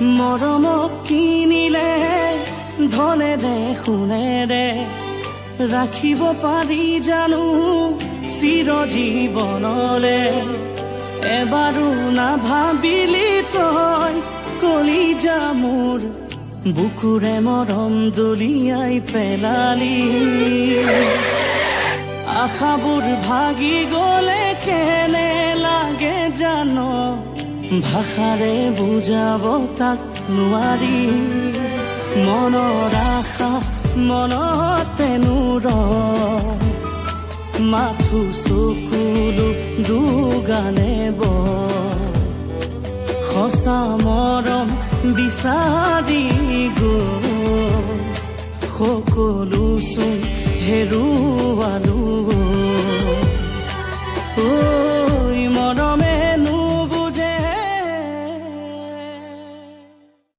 মৰমক কিনিলে ধনেৰে সোণেৰে ৰাখিব পাৰি জানো চিৰজীৱনলে। এবাৰো নাভাবিলি তই কলিজা মোৰ বুকুৰে মৰম দলিয়াই পেলালি। আশাবোৰ ভাগি গলে কেনে লাগে জান, ভাষাৰে বুজাব তাক নোৱাৰি। মনৰ আশা মনতে নুৰ, মাথো চকুলো দুগানে সঁচা মৰম বিচাৰি গৈ সকলো চোন হেৰুৱালো।